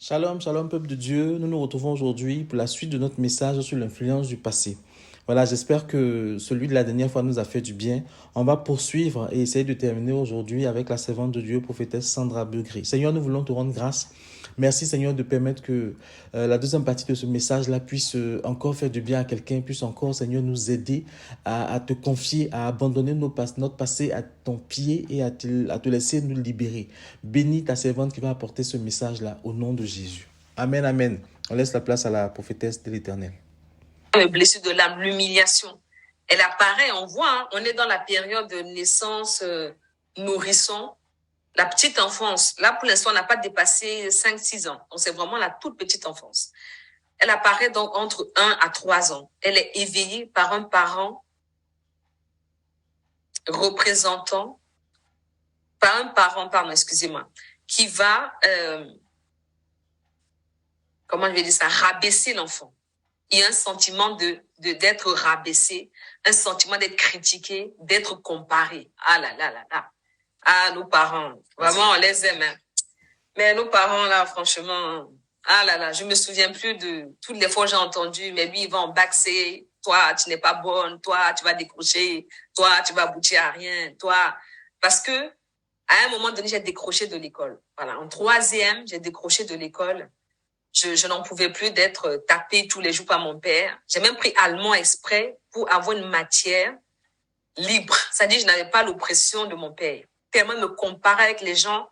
Shalom, shalom, peuple de Dieu. Nous nous retrouvons aujourd'hui pour la suite de notre message sur l'influence du passé. Voilà, j'espère que celui de la dernière fois nous a fait du bien. On va poursuivre et essayer de terminer aujourd'hui avec la servante de Dieu, prophétesse Sandra Beugri. Seigneur, nous voulons te rendre grâce. Merci Seigneur de permettre que la deuxième partie de ce message-là puisse encore faire du bien à quelqu'un, puisse encore Seigneur nous aider à te confier, à abandonner notre passé à ton pied et à te laisser nous libérer. Bénis ta servante qui va apporter ce message-là au nom de Jésus. Amen, amen. On laisse la place à la prophétesse de l'Éternel. Les blessures de l'âme, l'humiliation. Elle apparaît, on voit, hein, on est dans la période de naissance, nourrisson, la petite enfance. Là, pour l'instant, on n'a pas dépassé 5-6 ans. Donc, c'est vraiment la toute petite enfance. Elle apparaît donc entre 1 à 3 ans. Elle est éveillée par un parent qui va, comment je vais dire ça, rabaisser l'enfant. Il y a un sentiment d'être rabaissé, un sentiment d'être critiqué, d'être comparé. Ah là là là là. Ah, nos parents, vraiment, on les aime. Hein. Mais nos parents, là, franchement, ah là là, je me souviens plus de toutes les fois que j'ai entendu, mais lui, il va en baxer. Toi, tu n'es pas bonne. Toi, tu vas décrocher. Toi, tu vas aboutir à rien. Toi, parce que, à un moment donné, j'ai décroché de l'école. Voilà. En 3e, j'ai décroché de l'école. Je n'en pouvais plus d'être tapée tous les jours par mon père. J'ai même pris allemand exprès pour avoir une matière libre. C'est-à-dire, je n'avais pas l'oppression de mon père. Tellement me comparer avec les gens,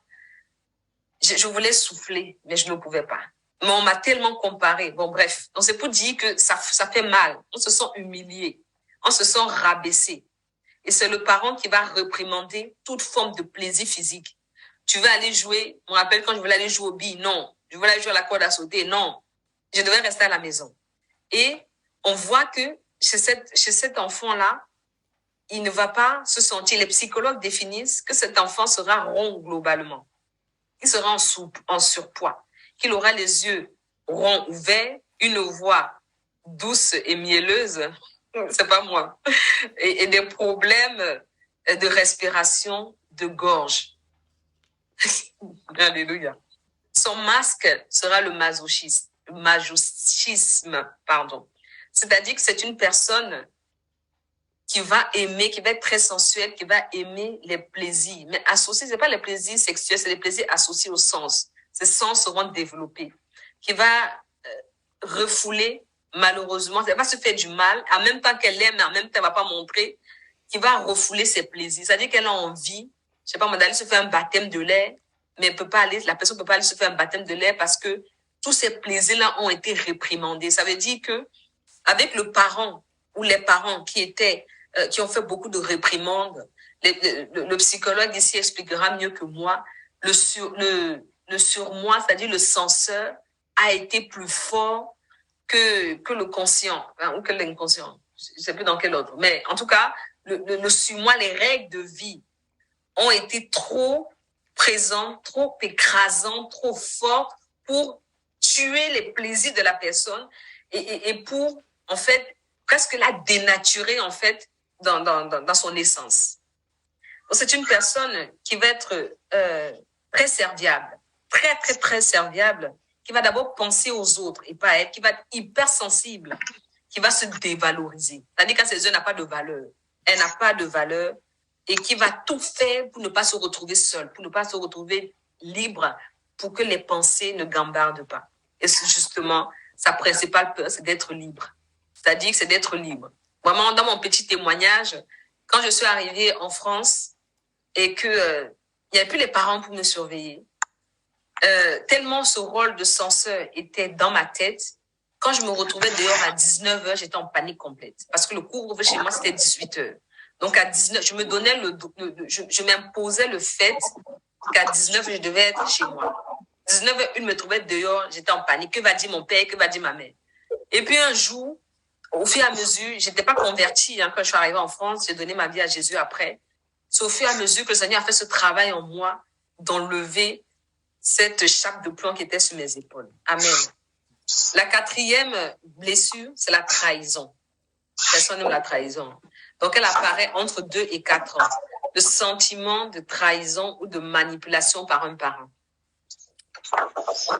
je voulais souffler, mais je ne pouvais pas. Mais on m'a tellement comparé. Bon, bref. Donc, c'est pour dire que ça fait mal. On se sent humilié. On se sent rabaissé. Et c'est le parent qui va réprimander toute forme de plaisir physique. Tu veux aller jouer? Je me rappelle quand je voulais aller jouer au billes. Non. Je voulais aller jouer à la corde à sauter. Non. Je devais rester à la maison. Et on voit que chez cet enfant-là, il ne va pas se sentir. Les psychologues définissent que cet enfant sera rond globalement. Il sera en surpoids. Qu'il aura les yeux ronds ouverts, une voix douce et mielleuse. C'est pas moi. Et des problèmes de respiration, de gorge. Alléluia. Son masque sera le masochisme, pardon. C'est-à-dire que c'est une personne qui va aimer, qui va être très sensuelle, qui va aimer les plaisirs. Mais associés, c'est pas les plaisirs sexuels, c'est les plaisirs associés au sens. Ces sens seront développés. Qui va refouler, malheureusement, elle va se faire du mal, en même temps qu'elle aime, mais en même temps, elle va pas montrer, qui va refouler ses plaisirs. C'est-à-dire qu'elle a envie, je sais pas, d'aller se faire un baptême de lait, mais la personne peut pas aller se faire un baptême de lait parce que tous ces plaisirs-là ont été réprimandés. Ça veut dire que, avec le parent ou les parents qui ont fait beaucoup de réprimandes, le psychologue ici expliquera mieux que moi, le surmoi, c'est-à-dire le censeur, a été plus fort que le conscient, hein, ou que l'inconscient. Je ne sais plus dans quel ordre. Mais en tout cas, le surmoi, les règles de vie ont été trop présentes, trop écrasantes, trop fortes pour tuer les plaisirs de la personne et pour, en fait, presque la dénaturer, en fait, dans son essence. Donc, c'est une personne qui va être très serviable, très serviable, qui va d'abord penser aux autres et pas à elle, qui va être hypersensible, qui va se dévaloriser. C'est-à-dire qu'à ses yeux, elle n'a pas de valeur. Elle n'a pas de valeur et qui va tout faire pour ne pas se retrouver seule, pour ne pas se retrouver libre, pour que les pensées ne gambardent pas. Et c'est justement sa principale peur, c'est d'être libre. C'est-à-dire que c'est d'être libre. Vraiment, dans mon petit témoignage, quand je suis arrivée en France et que il n'y avait plus les parents pour me surveiller, tellement ce rôle de censeur était dans ma tête, quand je me retrouvais dehors à 19h, j'étais en panique complète. Parce que le couvre-feu chez moi, c'était 18h. Donc, à 19h, je me donnais je m'imposais le fait qu'à 19h, je devais être chez moi. 19h, une me trouvait dehors, j'étais en panique. Que va dire mon père? Que va dire ma mère? Et puis, un jour, au fur et à mesure, j'étais pas convertie, hein, quand je suis arrivée en France, j'ai donné ma vie à Jésus après. C'est au fur et à mesure que le Seigneur a fait ce travail en moi, d'enlever cette chape de plomb qui était sur mes épaules. Amen. La 4e blessure, c'est la trahison. Personne n'aime la trahison. Donc, elle apparaît entre 2 et 4 ans. Le sentiment de trahison ou de manipulation par un parent.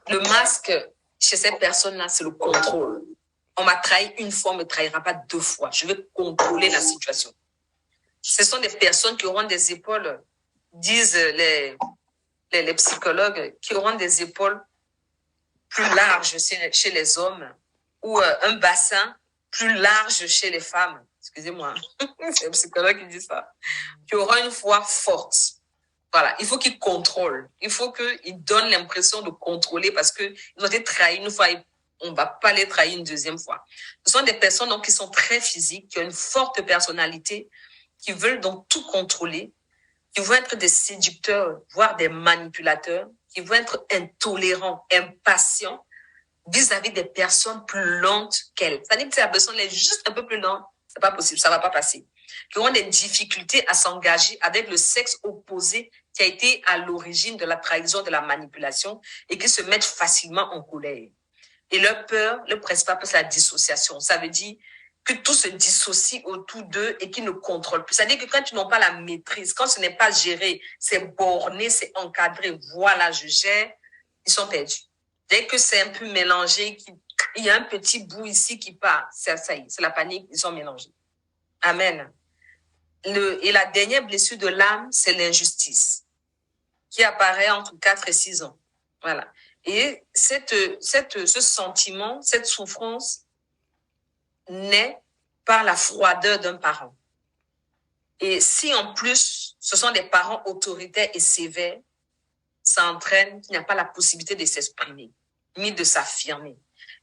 Le masque, chez ces personnes-là, c'est le contrôle. On m'a trahi une fois, on ne me trahira pas deux fois. Je vais contrôler la situation. Ce sont des personnes qui auront des épaules, disent les psychologues, qui auront des épaules plus larges chez les hommes ou un bassin plus large chez les femmes. Excusez-moi, c'est un psychologue qui dit ça. Qui aura une foi forte. Voilà, il faut qu'ils contrôlent. Il faut qu'ils donnent l'impression de contrôler parce qu'ils ont été trahis une fois et on ne va pas les trahir une deuxième fois. Ce sont des personnes donc, qui sont très physiques, qui ont une forte personnalité, qui veulent donc tout contrôler, qui vont être des séducteurs, voire des manipulateurs, qui vont être intolérants, impatients vis-à-vis des personnes plus lentes qu'elles. C'est-à-dire que si la personne est juste un peu plus lente, c'est pas possible, ça va pas passer. Qui auront des difficultés à s'engager avec le sexe opposé qui a été à l'origine de la trahison, de la manipulation et qui se mettent facilement en colère. Et leur peur, le principal peur, c'est la dissociation. Ça veut dire que tout se dissocie autour d'eux et qu'ils ne contrôlent plus. C'est-à-dire que quand ils n'ont pas la maîtrise, quand ce n'est pas géré, c'est borné, c'est encadré, voilà, je gère, ils sont perdus. Dès que c'est un peu mélangé, il y a un petit bout ici qui part, ça y est, c'est la panique, ils sont mélangés. Amen. Et la dernière blessure de l'âme, c'est l'injustice, qui apparaît entre 4 et 6 ans. Voilà. Et ce sentiment, cette souffrance naît par la froideur d'un parent. Et si en plus, ce sont des parents autoritaires et sévères, ça entraîne qu'il n'y a pas la possibilité de s'exprimer, ni de s'affirmer.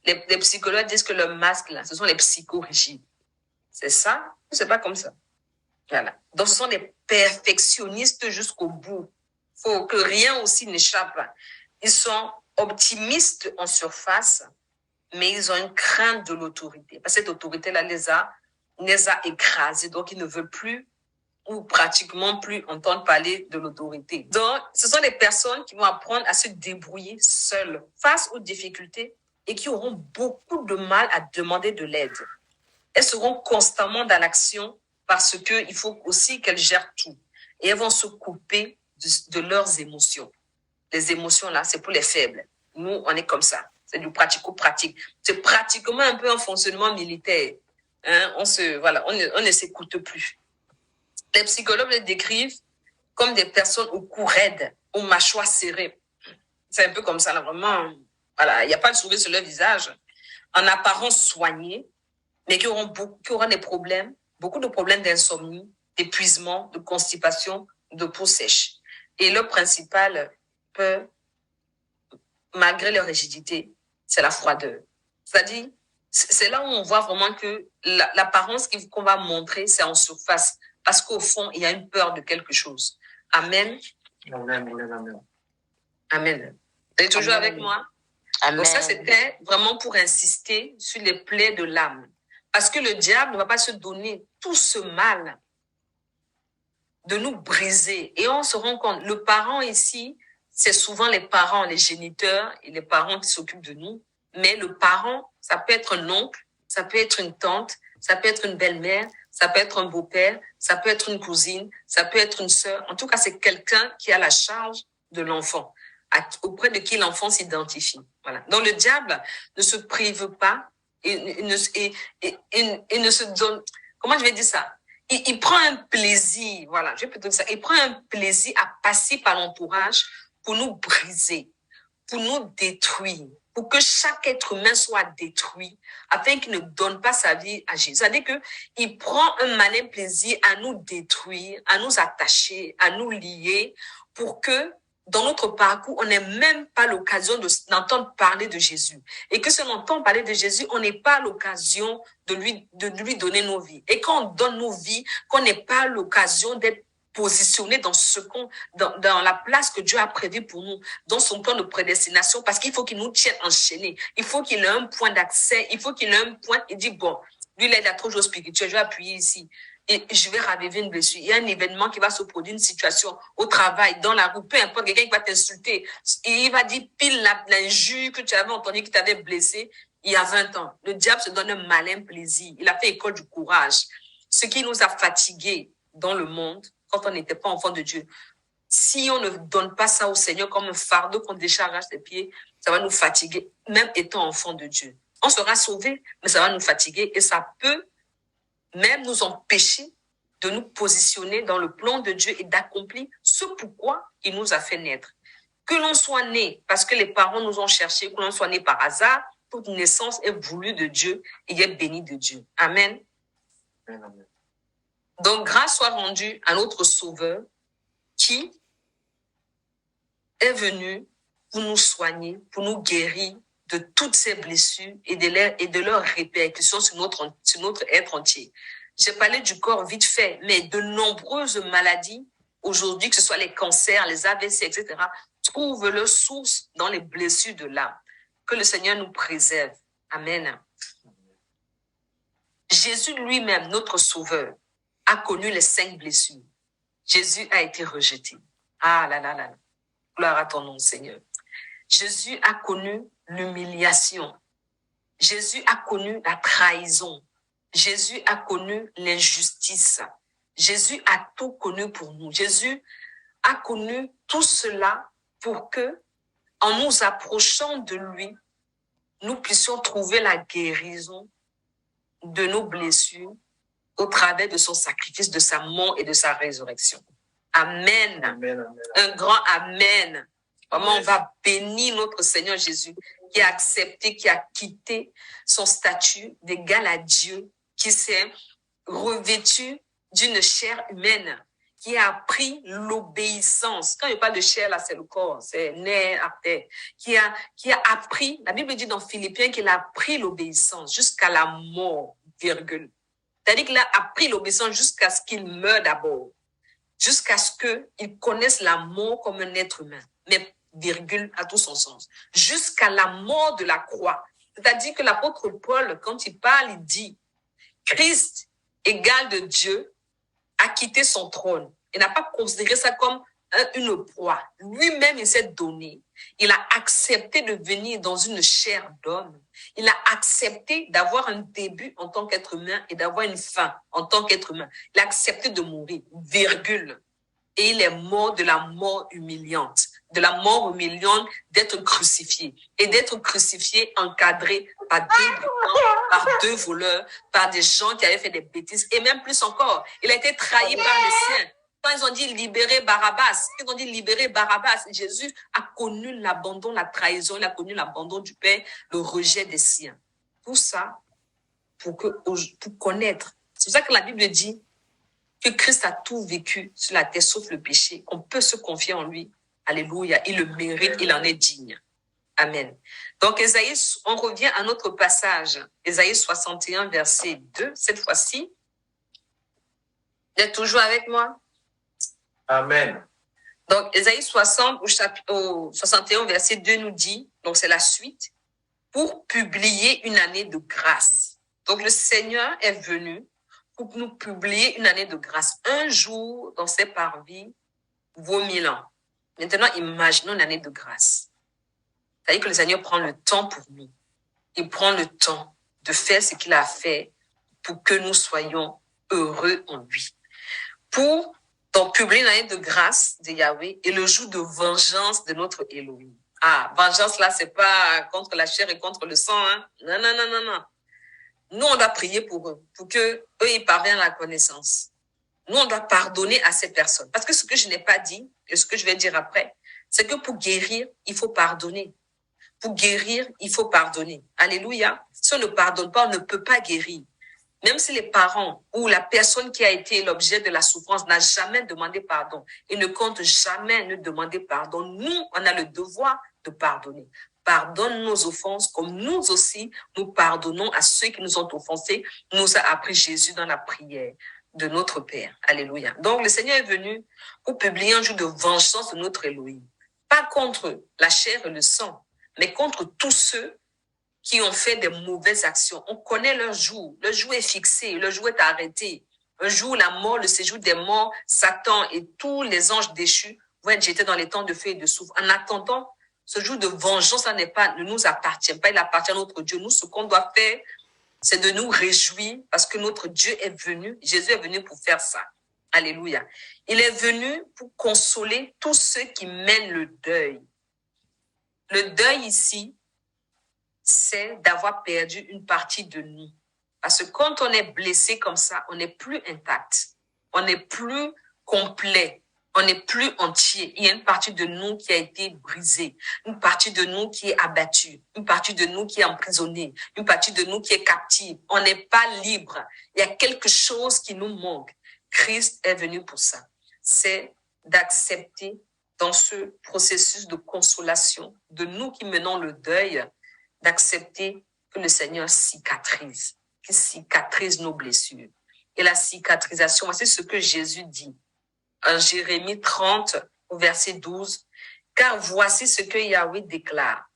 Les psychologues disent que le masque, là, ce sont les psychorigides. C'est ça ou c'est pas comme ça? Voilà. Donc, ce sont des perfectionnistes jusqu'au bout. Il faut que rien aussi n'échappe. Ils sont optimistes en surface, mais ils ont une crainte de l'autorité. Parce que cette autorité-là les a écrasés. Donc, ils ne veulent plus ou pratiquement plus entendre parler de l'autorité. Donc, ce sont des personnes qui vont apprendre à se débrouiller seules face aux difficultés et qui auront beaucoup de mal à demander de l'aide. Elles seront constamment dans l'action parce qu'il faut aussi qu'elles gèrent tout. Et elles vont se couper de leurs émotions. Les émotions, là, c'est pour les faibles. Nous, on est comme ça. C'est du pratico-pratique. C'est pratiquement un peu un fonctionnement militaire. Hein? On ne s'écoute plus. Les psychologues les décrivent comme des personnes au cou raide, aux mâchoires serrées. C'est un peu comme ça, là, vraiment. Voilà, il n'y a pas de sourire sur leur visage. En apparence soignés, mais qui auront des problèmes, beaucoup de problèmes d'insomnie, d'épuisement, de constipation, de peau sèche. Et leur principale peur, malgré leur rigidité, c'est la froideur. C'est-à-dire, c'est là où on voit vraiment que l'apparence qu'on va montrer, c'est en surface. Parce qu'au fond, il y a une peur de quelque chose. Amen. Amen, amen, amen. Amen. Vous êtes toujours avec moi? Amen. Donc ça, c'était vraiment pour insister sur les plaies de l'âme. Parce que le diable ne va pas se donner tout ce mal de nous briser. Et on se rend compte, le parent ici, c'est souvent les parents, les géniteurs et les parents qui s'occupent de nous. Mais le parent, ça peut être un oncle, ça peut être une tante, ça peut être une belle-mère, ça peut être un beau-père, ça peut être une cousine, ça peut être une sœur. En tout cas, c'est quelqu'un qui a la charge de l'enfant, auprès de qui l'enfant s'identifie. Voilà. Donc le diable ne se prive pas et ne se donne, comment je vais dire ça? Il prend un plaisir, voilà, je vais plutôt dire ça, il prend un plaisir à passer par l'entourage pour nous briser, pour nous détruire, pour que chaque être humain soit détruit, afin qu'il ne donne pas sa vie à Jésus. C'est-à-dire qu'il prend un malin plaisir à nous détruire, à nous attacher, à nous lier, pour que dans notre parcours, on n'ait même pas l'occasion d'entendre parler de Jésus. Et que si on entend parler de Jésus, on n'ait pas l'occasion de lui donner nos vies. Et quand on donne nos vies, qu'on n'ait pas l'occasion d'être positionné dans la place que Dieu a prévue pour nous, dans son plan de prédestination, parce qu'il faut qu'il nous tienne enchaînés. Il faut qu'il ait un point d'accès. Il faut qu'il ait un point. Il dit, bon, lui, là, il a trop de choses spirituelles. Je vais appuyer ici. Et je vais raviver une blessure. Il y a un événement qui va se produire, une situation au travail, dans la rue, peu importe, quelqu'un qui va t'insulter. Et il va dire pile l'injure que tu avais entendu, qui t'avait blessé il y a 20 ans. Le diable se donne un malin plaisir. Il a fait école du courage. Ce qui nous a fatigués dans le monde, quand on n'était pas enfant de Dieu. Si on ne donne pas ça au Seigneur comme un fardeau qu'on décharge à ses pieds, ça va nous fatiguer, même étant enfant de Dieu. On sera sauvé, mais ça va nous fatiguer et ça peut même nous empêcher de nous positionner dans le plan de Dieu et d'accomplir ce pourquoi il nous a fait naître. Que l'on soit né parce que les parents nous ont cherché, que l'on soit né par hasard, toute naissance est voulue de Dieu et est bénie de Dieu. Amen. Amen. Donc, grâce soit rendue à notre Sauveur qui est venu pour nous soigner, pour nous guérir de toutes ces blessures et de leurs répercussions sur notre être entier. J'ai parlé du corps vite fait, mais de nombreuses maladies, aujourd'hui, que ce soit les cancers, les AVC, etc., trouvent leur source dans les blessures de l'âme. Que le Seigneur nous préserve. Amen. Jésus lui-même, notre Sauveur, a connu les 5 blessures. Jésus a été rejeté. Ah là là là. Gloire à ton nom, Seigneur. Jésus a connu l'humiliation. Jésus a connu la trahison. Jésus a connu l'injustice. Jésus a tout connu pour nous. Jésus a connu tout cela pour que, en nous approchant de lui, nous puissions trouver la guérison de nos blessures au travers de son sacrifice, de sa mort et de sa résurrection. Amen. Amen, amen. Un grand amen. Vraiment, on va bénir notre Seigneur Jésus qui a accepté, qui a quitté son statut d'égal à Dieu, qui s'est revêtu d'une chair humaine, qui a appris l'obéissance. Quand je parle de chair, là, c'est le corps, c'est nerf, artère. Qui a appris, la Bible dit dans Philippiens qu'il a appris l'obéissance jusqu'à la mort, virgule. C'est-à-dire qu'il a appris l'obéissance jusqu'à ce qu'il meure d'abord, jusqu'à ce qu'il connaisse la mort comme un être humain, mais virgule à tout son sens, jusqu'à la mort de la croix. C'est-à-dire que l'apôtre Paul, quand il parle, il dit, Christ, égal de Dieu, a quitté son trône. Il n'a pas considéré ça comme une proie. Lui-même, il s'est donné. Il a accepté de venir dans une chair d'homme. Il a accepté d'avoir un début en tant qu'être humain et d'avoir une fin en tant qu'être humain. Il a accepté de mourir, virgule. Et il est mort de la mort humiliante. De la mort humiliante d'être crucifié. Et d'être crucifié encadré par 2 brigands, par 2 voleurs, par des gens qui avaient fait des bêtises. Et même plus encore, il a été trahi par les siens. Quand ils ont dit libérer Barabbas, Jésus a connu l'abandon, la trahison, il a connu l'abandon du Père, le rejet des siens. Tout ça pour connaître. C'est pour ça que la Bible dit que Christ a tout vécu sur la terre sauf le péché, qu'on peut se confier en lui. Alléluia, il le mérite, il en est digne. Amen. Donc, on revient à notre passage, Ésaïe 61, verset 2, cette fois-ci. Vous êtes toujours avec moi? Amen. Donc, Ésaïe 60, au 61, verset 2 nous dit, donc c'est la suite, pour publier une année de grâce. Donc, le Seigneur est venu pour nous publier une année de grâce. Un jour dans ses parvis vaut 1000 ans. Maintenant, imaginons une année de grâce. C'est-à-dire que le Seigneur prend le temps pour nous. Il prend le temps de faire ce qu'il a fait pour que nous soyons heureux en lui. Pour donc publier une année de grâce de Yahweh et le jour de vengeance de notre Elohim. Ah, vengeance là, c'est pas contre la chair et contre le sang, hein. Non, non, non, non, non. Nous, on doit prier pour eux, pour que eux, ils parviennent à la connaissance. Nous, on doit pardonner à ces personnes. Parce que ce que je n'ai pas dit, et ce que je vais dire après, c'est que pour guérir, il faut pardonner. Pour guérir, il faut pardonner. Alléluia. Si on ne pardonne pas, on ne peut pas guérir. Même si les parents ou la personne qui a été l'objet de la souffrance n'a jamais demandé pardon et ne compte jamais nous demander pardon, nous, on a le devoir de pardonner. Pardonne nos offenses comme nous aussi, nous pardonnons à ceux qui nous ont offensés, nous a appris Jésus dans la prière de notre Père. Alléluia. Donc, le Seigneur est venu pour publier un jour de vengeance de notre Elohim. Pas contre la chair et le sang, mais contre tous ceux qui ont fait des mauvaises actions. On connaît leur jour. Le jour est fixé, le jour est arrêté. Un jour, la mort, le séjour des morts, Satan et tous les anges déchus vont être jetés dans les temps de feu et de soufre. En attendant, ce jour de vengeance, ça ne nous appartient pas. Il appartient à notre Dieu. Nous, ce qu'on doit faire, c'est de nous réjouir parce que notre Dieu est venu. Jésus est venu pour faire ça. Alléluia. Il est venu pour consoler tous ceux qui mènent le deuil. Le deuil ici, c'est d'avoir perdu une partie de nous. Parce que quand on est blessé comme ça, on n'est plus intact. On n'est plus complet. On n'est plus entier. Il y a une partie de nous qui a été brisée. Une partie de nous qui est abattue. Une partie de nous qui est emprisonnée. Une partie de nous qui est captive. On n'est pas libre. Il y a quelque chose qui nous manque. Christ est venu pour ça. C'est d'accepter dans ce processus de consolation, de nous qui menons le deuil, d'accepter que le Seigneur cicatrise, qu'il cicatrise nos blessures. Et la cicatrisation, c'est ce que Jésus dit en Jérémie 30, au verset 12. Car voici ce que Yahweh déclare.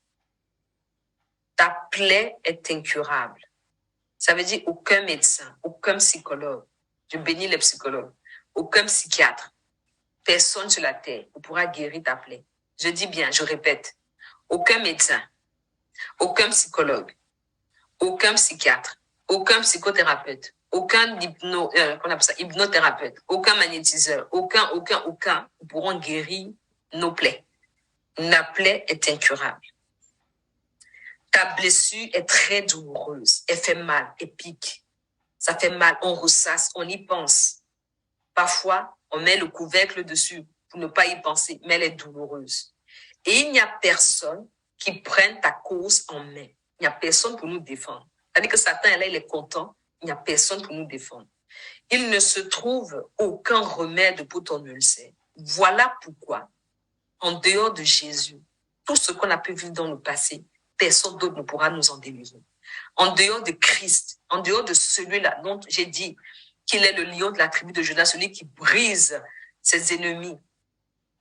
Ta plaie est incurable. Ça veut dire aucun médecin, aucun psychologue, je bénis les psychologues, aucun psychiatre, personne sur la terre ne pourra guérir ta plaie. Je dis bien, je répète, aucun médecin, aucun psychologue, aucun psychiatre, aucun psychothérapeute, aucun hypnothérapeute, aucun magnétiseur, aucun pourront guérir nos plaies. La plaie est incurable. Ta blessure est très douloureuse, elle fait mal, elle pique. Ça fait mal, on ressasse, on y pense. Parfois, on met le couvercle dessus pour ne pas y penser, mais elle est douloureuse. Et il n'y a personne qui prenne ta cause en main. Il n'y a personne pour nous défendre. C'est-à-dire que Satan, là, il est content, il n'y a personne pour nous défendre. Il ne se trouve aucun remède pour ton ulcère. Voilà pourquoi, en dehors de Jésus, tout ce qu'on a pu vivre dans le passé, personne d'autre ne pourra nous en délivrer. En dehors de Christ, en dehors de celui-là dont j'ai dit qu'il est le lion de la tribu de Juda, celui qui brise ses ennemis,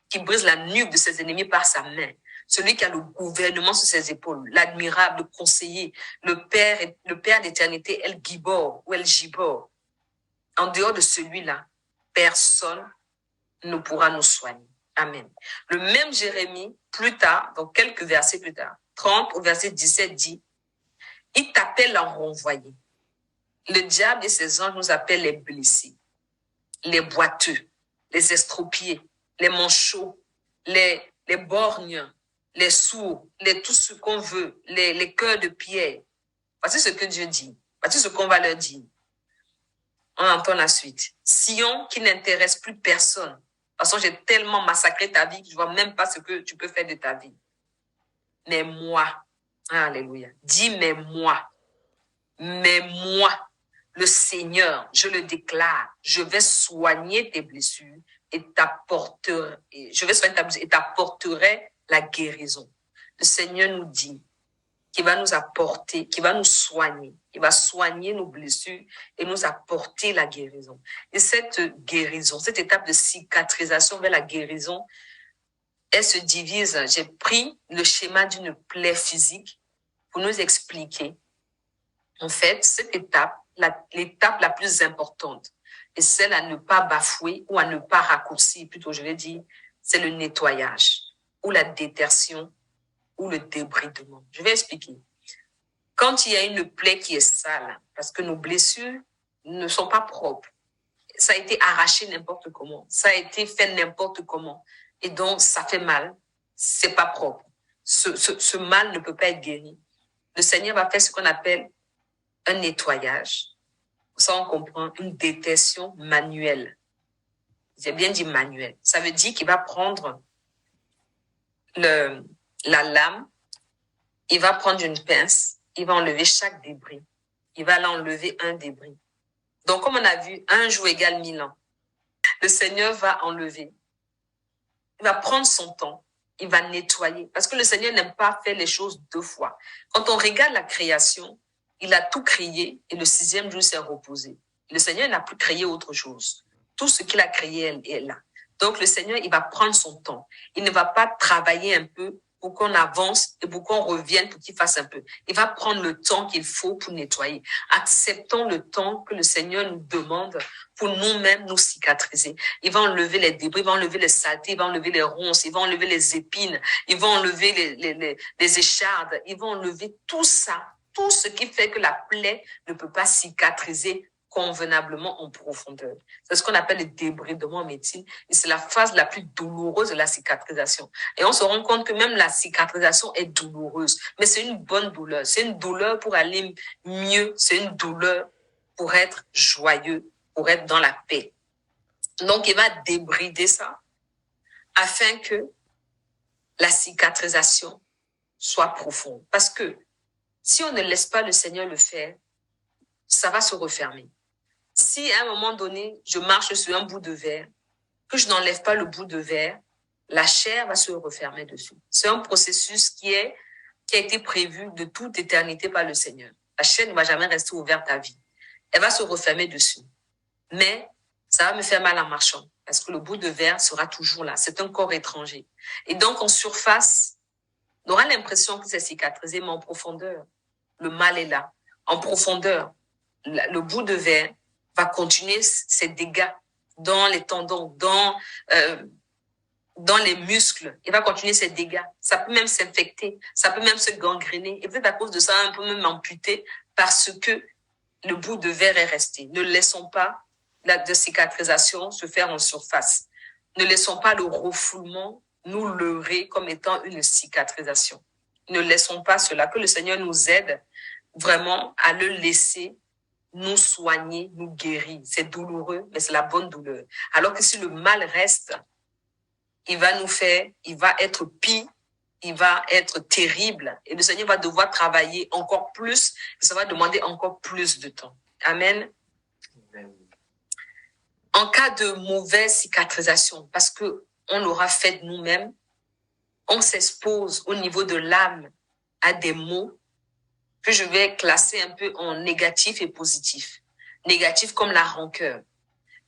qui brise la nuque de ses ennemis par sa main, celui qui a le gouvernement sur ses épaules, l'admirable, le conseiller, le père d'éternité, El Gibor ou El Gibor. En dehors de celui-là, personne ne pourra nous soigner. Amen. Le même Jérémie, plus tard, dans quelques versets plus tard, 30 au verset 17 dit, il t'appelle à renvoyer. Le diable et ses anges nous appellent les blessés, les boiteux, les estropiés, les manchots, les borgnes, les sourds, tout ce qu'on veut, les cœurs de pierre. Voici ce que Dieu dit. Voici ce qu'on va leur dire. On entend la suite. Sion qui n'intéresse plus personne. De toute façon, j'ai tellement massacré ta vie que je ne vois même pas ce que tu peux faire de ta vie. Mais moi, alléluia, dis mais moi, le Seigneur, je le déclare, je vais soigner tes blessures et t'apporterai la guérison. Le Seigneur nous dit qu'il va nous apporter, qu'il va nous soigner, il va soigner nos blessures et nous apporter la guérison. Et cette guérison, cette étape de cicatrisation vers la guérison, elle se divise. J'ai pris le schéma d'une plaie physique pour nous expliquer. En fait, cette étape, l'étape la plus importante, et celle à ne pas bafouer ou à ne pas raccourcir, plutôt je vais dire, c'est le nettoyage ou la détertion ou le débridement. Je vais expliquer. Quand il y a une plaie qui est sale, parce que nos blessures ne sont pas propres, ça a été arraché n'importe comment, ça a été fait n'importe comment, et donc ça fait mal, c'est pas propre. Ce mal ne peut pas être guéri. Le Seigneur va faire ce qu'on appelle un nettoyage. Ça, on comprend une détertion manuelle. J'ai bien dit manuelle. Ça veut dire qu'il va prendre la lame, il va prendre une pince, il va enlever chaque débris. Il va l'enlever un débris. Donc, comme on a vu, 1 jour égale 1000 ans. Le Seigneur va enlever. Il va prendre son temps. Il va nettoyer. Parce que le Seigneur n'aime pas faire les choses 2 fois. Quand on regarde la création, il a tout créé et le 6e jour s'est reposé. Le Seigneur n'a plus créé autre chose. Tout ce qu'il a créé est là. Donc, le Seigneur, il va prendre son temps. Il ne va pas travailler un peu pour qu'on avance et pour qu'on revienne pour qu'il fasse un peu. Il va prendre le temps qu'il faut pour nettoyer. Acceptons le temps que le Seigneur nous demande pour nous-mêmes nous cicatriser. Il va enlever les débris, il va enlever les saletés, il va enlever les ronces, il va enlever les épines, il va enlever les échardes, il va enlever tout ça. Tout ce qui fait que la plaie ne peut pas cicatriser convenablement en profondeur. C'est ce qu'on appelle le débridement en médecine et c'est la phase la plus douloureuse de la cicatrisation. Et on se rend compte que même la cicatrisation est douloureuse, mais c'est une bonne douleur. C'est une douleur pour aller mieux, c'est une douleur pour être joyeux, pour être dans la paix. Donc, il va débrider ça afin que la cicatrisation soit profonde. Parce que si on ne laisse pas le Seigneur le faire, ça va se refermer. Si à un moment donné, je marche sur un bout de verre, que je n'enlève pas le bout de verre, la chair va se refermer dessus. C'est un processus qui a été prévu de toute éternité par le Seigneur. La chair ne va jamais rester ouverte à vie. Elle va se refermer dessus. Mais ça va me faire mal en marchant parce que le bout de verre sera toujours là. C'est un corps étranger. Et donc, en surface, on aura l'impression que c'est cicatrisé, mais en profondeur, le mal est là. En profondeur, le bout de verre va continuer ses dégâts dans les tendons, dans les muscles. Il va continuer ses dégâts. Ça peut même s'infecter, ça peut même se gangréner. Et peut-être à cause de ça, on peut même amputer parce que le bout de verre est resté. Ne laissons pas la cicatrisation se faire en surface. Ne laissons pas le refoulement nous leurrer comme étant une cicatrisation. Ne laissons pas cela. Que le Seigneur nous aide vraiment à le laisser nous soigner, nous guérir. C'est douloureux, mais c'est la bonne douleur. Alors que si le mal reste, il va être pire, il va être terrible. Et le Seigneur va devoir travailler encore plus. Et ça va demander encore plus de temps. Amen. Amen. En cas de mauvaise cicatrisation, parce que on l'aura fait nous-mêmes, on s'expose au niveau de l'âme à des mots que je vais classer un peu en négatif et positif. Négatif comme la rancœur.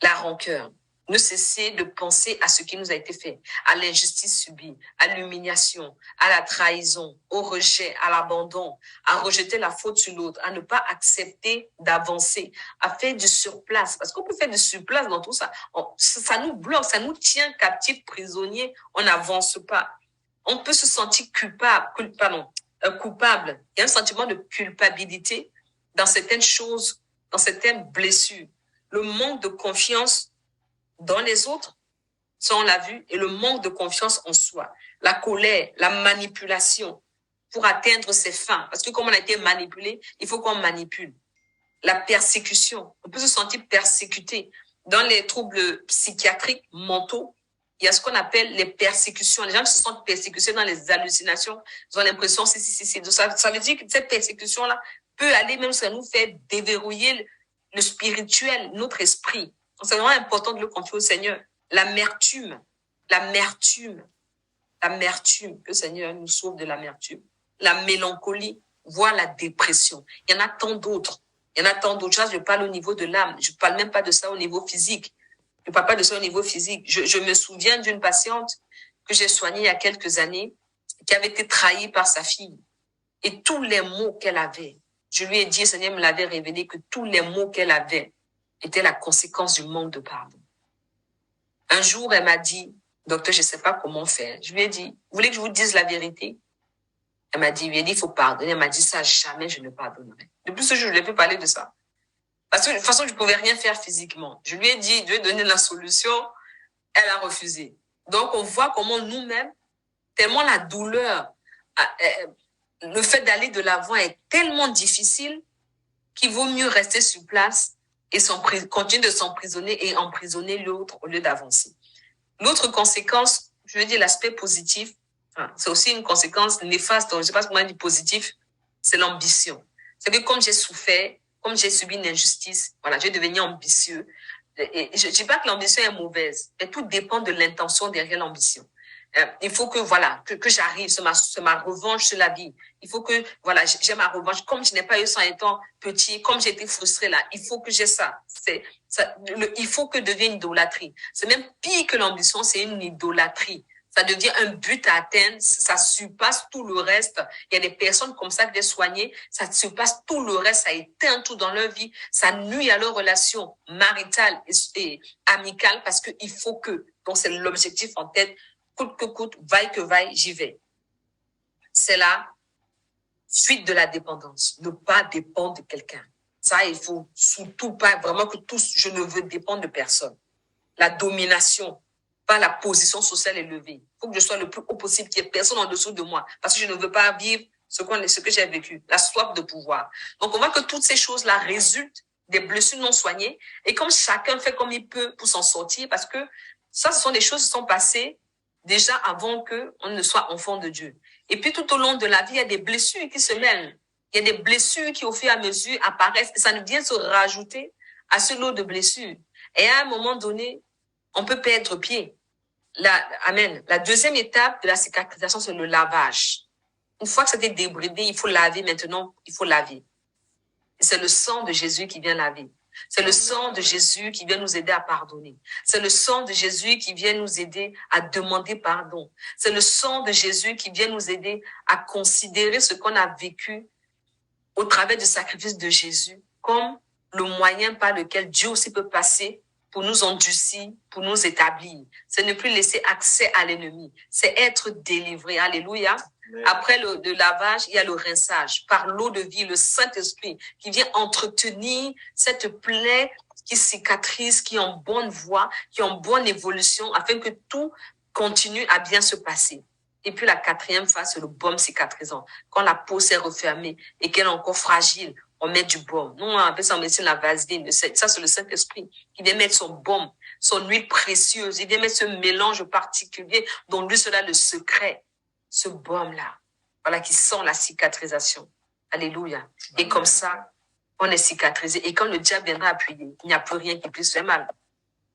La rancœur. Ne cesser de penser à ce qui nous a été fait, à l'injustice subie, à l'humiliation, à la trahison, au rejet, à l'abandon, à rejeter la faute sur l'autre, à ne pas accepter d'avancer, à faire du surplace. Parce qu'on peut faire du surplace dans tout ça. Ça nous bloque, ça nous tient captifs, prisonniers. On n'avance pas. On peut se sentir coupable. Il y a un sentiment de culpabilité dans certaines choses, dans certaines blessures. Le manque de confiance dans les autres, ça on l'a vu, et le manque de confiance en soi, la colère, la manipulation pour atteindre ses fins. Parce que comme on a été manipulé, il faut qu'on manipule. La persécution, on peut se sentir persécuté. Dans les troubles psychiatriques, mentaux, il y a ce qu'on appelle les persécutions. Les gens qui se sentent persécutés dans les hallucinations, ils ont l'impression, ça veut dire que cette persécution-là peut aller même ça nous fait déverrouiller le spirituel, notre esprit. C'est vraiment important de le confier au Seigneur. L'amertume, que le Seigneur nous sauve de l'amertume. La mélancolie, voire la dépression. Il y en a tant d'autres. choses. Je parle au niveau de l'âme. Je parle même pas de ça au niveau physique. Je parle pas de ça au niveau physique. Je me souviens d'une patiente que j'ai soignée il y a quelques années, qui avait été trahie par sa fille. Et tous les mots qu'elle avait, je lui ai dit, le Seigneur me l'avait révélé, que tous les mots qu'elle avait étaient la conséquence du manque de pardon. Un jour, elle m'a dit, docteur, je sais pas comment faire. Je lui ai dit, vous voulez que je vous dise la vérité? Elle m'a dit, il faut pardonner. Elle m'a dit, ça, jamais je ne pardonnerai. Depuis ce jour, je ne lui ai plus parlé de ça. Parce que de toute façon, je ne pouvais rien faire physiquement. Je lui ai dit, je lui ai donné la solution. Elle a refusé. Donc, on voit comment nous-mêmes, tellement la douleur, le fait d'aller de l'avant est tellement difficile qu'il vaut mieux rester sur place et continuer de s'emprisonner et emprisonner l'autre au lieu d'avancer. L'autre conséquence, je veux dire l'aspect positif, c'est aussi une conséquence néfaste, donc je ne sais pas comment on dit positif, c'est l'ambition. C'est que comme j'ai souffert, comme j'ai subi une injustice, voilà, je vais devenir ambitieux. Et je ne dis pas que l'ambition est mauvaise, mais tout dépend de l'intention derrière l'ambition. Il faut que j'arrive, c'est ma revanche sur la vie. Il faut que j'ai ma revanche. Comme je n'ai pas eu ça étant petit, comme j'ai été frustrée là, il faut que j'ai ça. Il faut que devienne une idolâtrie. C'est même pire que l'ambition, c'est une idolâtrie. Ça devient un but à atteindre, ça surpasse tout le reste. Il y a des personnes comme ça que j'ai soignées, ça surpasse tout le reste, ça éteint tout dans leur vie, ça nuit à leur relation maritale et amicale parce qu'il faut que, donc c'est l'objectif en tête, coûte que coûte, vaille que vaille, j'y vais. C'est la fuite de la dépendance, ne pas dépendre de quelqu'un. Ça, il faut surtout pas vraiment que je ne veux dépendre de personne. La domination, pas la position sociale élevée. Il faut que je sois le plus haut possible, qu'il n'y ait personne en dessous de moi, parce que je ne veux pas vivre ce que j'ai vécu, la soif de pouvoir. Donc, on voit que toutes ces choses-là résultent des blessures non soignées, et comme chacun fait comme il peut pour s'en sortir, parce que ça, ce sont des choses qui sont passées déjà avant qu'on ne soit enfant de Dieu. Et puis, tout au long de la vie, il y a des blessures qui se mêlent. Il y a des blessures qui, au fur et à mesure, apparaissent, et ça vient se rajouter à ce lot de blessures. Et à un moment donné, on peut perdre pied. Amen. La deuxième étape de la cicatrisation, c'est le lavage. Une fois que c'était débridé, il faut laver maintenant, il faut laver. Et c'est le sang de Jésus qui vient laver. C'est le sang de Jésus qui vient nous aider à pardonner. C'est le sang de Jésus qui vient nous aider à demander pardon. C'est le sang de Jésus qui vient nous aider à considérer ce qu'on a vécu au travers du sacrifice de Jésus comme le moyen par lequel Dieu aussi peut passer pour nous endurcir, pour nous établir. C'est ne plus laisser accès à l'ennemi. C'est être délivré. Alléluia. Amen. Après le lavage, il y a le rinçage. Par l'eau de vie, le Saint-Esprit qui vient entretenir cette plaie qui cicatrise, qui est en bonne voie, qui est en bonne évolution, afin que tout continue à bien se passer. Et puis la quatrième phase, c'est le baume cicatrisant. Quand la peau s'est refermée et qu'elle est encore fragile, on met du baume. Nous, on appelle ça en médecine la vaseline. Ça, c'est le Saint-Esprit qui vient mettre son baume, son huile précieuse. Il vient mettre ce mélange particulier dont lui, cela le secret. Ce baume-là, voilà, qui sent la cicatrisation. Alléluia. Et comme ça, on est cicatrisé. Et quand le diable viendra appuyer, il n'y a plus rien qui puisse faire mal.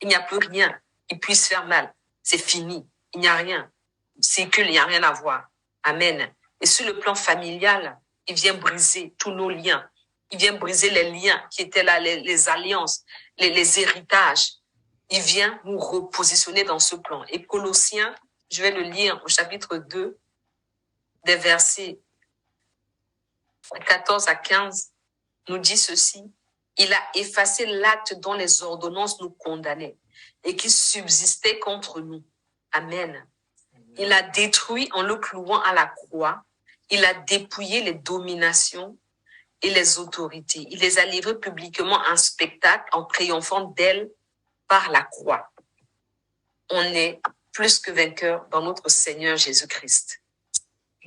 Il n'y a plus rien qui puisse faire mal. C'est fini. Il n'y a rien. Circule, il n'y a rien à voir. Amen. Et sur le plan familial, il vient briser tous nos liens. Il vient briser les liens qui étaient là, les alliances, les héritages. Il vient nous repositionner dans ce plan. Et Colossiens, je vais le lire au chapitre 2, des versets 14 à 15, nous dit ceci. Il a effacé l'acte dont les ordonnances nous condamnaient et qui subsistait contre nous. Amen. Il a détruit en le clouant à la croix. Il a dépouillé les dominations et les autorités. Il les a livrées publiquement en spectacle en triomphant d'elles par la croix. On est plus que vainqueurs dans notre Seigneur Jésus-Christ.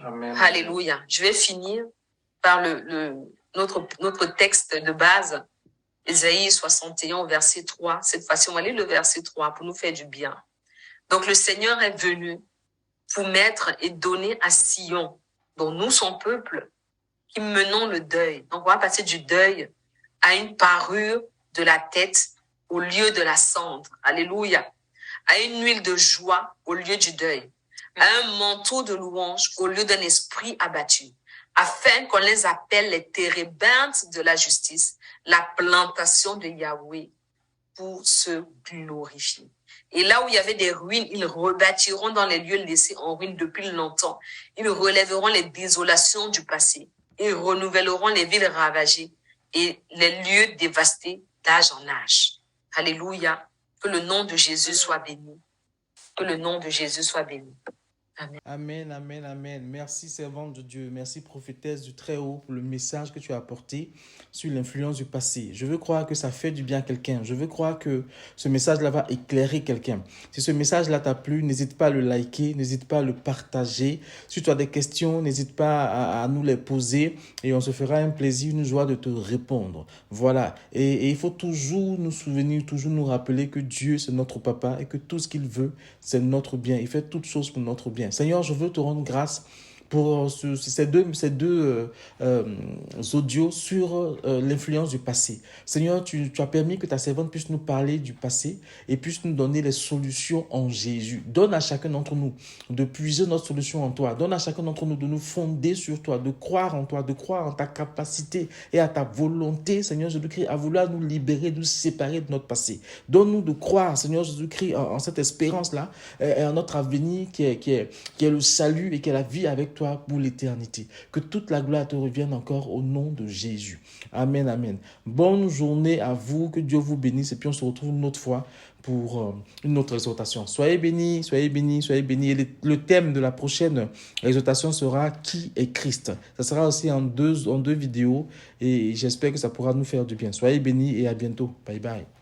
Amen. Alléluia. Je vais finir par notre texte de base, Ésaïe 61, verset 3. Cette fois-ci, on va lire le verset 3 pour nous faire du bien. Donc, le Seigneur est venu pour mettre et donner à Sion, dont nous, son peuple, qui menons le deuil. Donc, on va passer du deuil à une parure de la tête au lieu de la cendre. Alléluia. À une huile de joie au lieu du deuil. À un manteau de louange au lieu d'un esprit abattu. Afin qu'on les appelle les térébintes de la justice, la plantation de Yahweh pour se glorifier. Et là où il y avait des ruines, ils rebâtiront dans les lieux laissés en ruine depuis longtemps. Ils relèveront les désolations du passé. Ils renouvelleront les villes ravagées et les lieux dévastés d'âge en âge. Alléluia. Que le nom de Jésus soit béni. Que le nom de Jésus soit béni. Amen. Amen, amen, amen. Merci, servante de Dieu. Merci, prophétesse du Très-Haut, pour le message que tu as apporté sur l'influence du passé. Je veux croire que ça fait du bien à quelqu'un. Je veux croire que ce message-là va éclairer quelqu'un. Si ce message-là t'a plu, n'hésite pas à le liker, n'hésite pas à le partager. Si tu as des questions, n'hésite pas à nous les poser et on se fera un plaisir, une joie de te répondre. Voilà. Et il faut toujours nous souvenir, toujours nous rappeler que Dieu, c'est notre papa et que tout ce qu'il veut, c'est notre bien. Il fait toutes choses pour notre bien. Seigneur, je veux te rendre grâce pour ces deux audios sur l'influence du passé. Seigneur, tu as permis que ta servante puisse nous parler du passé et puisse nous donner les solutions en Jésus. Donne à chacun d'entre nous de puiser notre solution en toi. Donne à chacun d'entre nous de nous fonder sur toi, de croire en toi, de croire en ta capacité et à ta volonté, Seigneur Jésus-Christ, à vouloir nous libérer, nous séparer de notre passé. Donne-nous de croire, Seigneur Jésus-Christ, en cette espérance-là, et en notre avenir qui est le salut et qui est la vie avec toi. toi pour l'éternité. Que toute la gloire te revienne encore au nom de Jésus. Amen, amen. Bonne journée à vous, que Dieu vous bénisse et puis on se retrouve une autre fois pour une autre exhortation. Soyez bénis, soyez bénis, soyez bénis. Et le thème de la prochaine exhortation sera Qui est Christ? Ça sera aussi en deux vidéos et j'espère que ça pourra nous faire du bien. Soyez bénis et à bientôt. Bye bye.